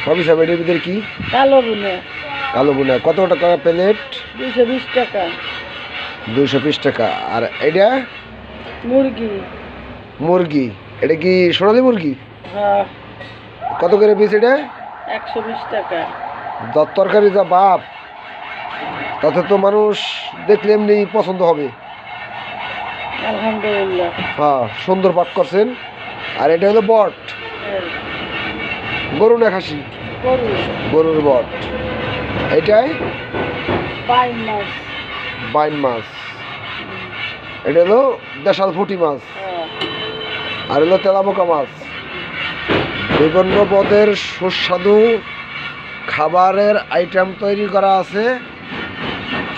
সবই সব এটার ভিতরে কি? কালো বুনা। কালো বুনা কত টাকা প্লেট? 220 টাকা। 220 টাকা। আর এটা মুরগি। মুরগি, এটা কি সোনালী মুরগি? হ্যাঁ। কত করে পিস এটা? 120 টাকা। তরকারি যা বাপ, তাতে তো মানুষ দেখলে এমনি পছন্দ হবে। আলহামদুলিল্লাহ। হ্যাঁ, সুন্দর পাক করছেন। আর এটা হলো বট, গরু না খাসি? গরু। গরুর বট। এটাই বাইন মাছ। বাইন মাছ। এটা হলো দেশাল পুঁটি মাছ। হ্যাঁ। আর হলো তেলাপোকা মাছ। বিভিন্ন পদের সুস্বাদু খাবারের আইটেম তৈরি করা আছে।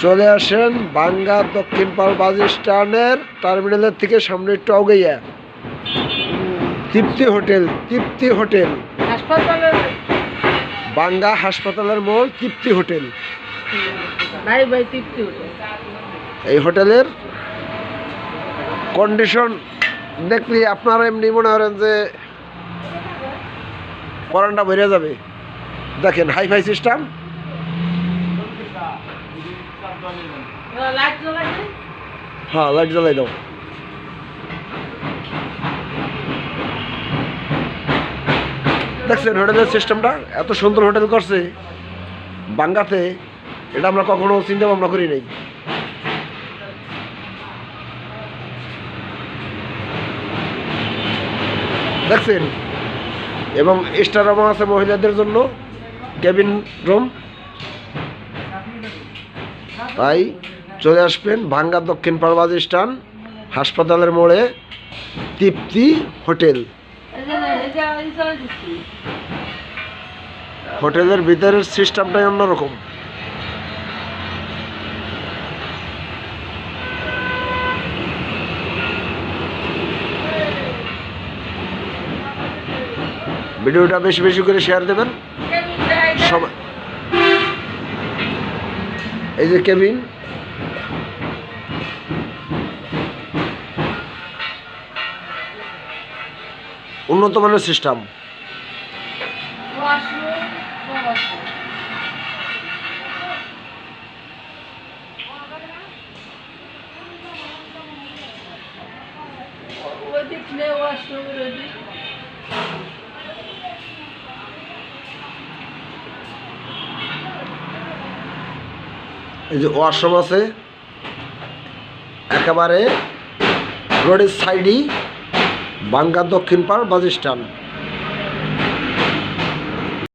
চলে আসেন বাঙ্গা দক্ষিণ পাড় বাস স্ট্যান্ডের টার্মিনালের থেকে সামনে একটু আগাইয়া তৃপ্তি হোটেল। তৃপ্তি হোটেল, হাসপাতালের বাঙ্গা হাসপাতালের মোড় তৃপ্তি হোটেল। ভাই ভাই তৃপ্তি হোটেল। এই হোটেলের কন্ডিশন দেখলে আপনারা এমনি মনে করেন যে পরানটা বেড়ে যাবে। দেখেন হাইফাই সিস্টেম। লাইট জ্বালাই দে। হ্যাঁ, লাইট জ্বালাই দাও। দেখছেন হোটেলের সিস্টেমটা এত সুন্দর হোটেল করছে বাঙ্গাতে, এটা আমরা কখনো চিন্তা ভাবনা করি নাই। দেখছেন, এবং স্টার রুম আছে মহিলাদের জন্য, কেবিন রুম। তাই চলে আসবেন ভাঙ্গা দক্ষিণ পাড় বাস স্ট্যান্ড হাসপাতালের মোড়ে তৃপ্তি হোটেল। হোটেলের ভিতরের সিস্টেমটাই অন্যরকম। ভিডিওটা বেশি বেশি করে শেয়ার দেবেন সবাই। এই যে কেবিন, উন্নত মানের সিস্টেম। এই যে ওয়াশরুম আছে একেবারে রোডের সাইডেই বাঙ্গা দক্ষিণ পাড় বাস স্ট্যান্ড।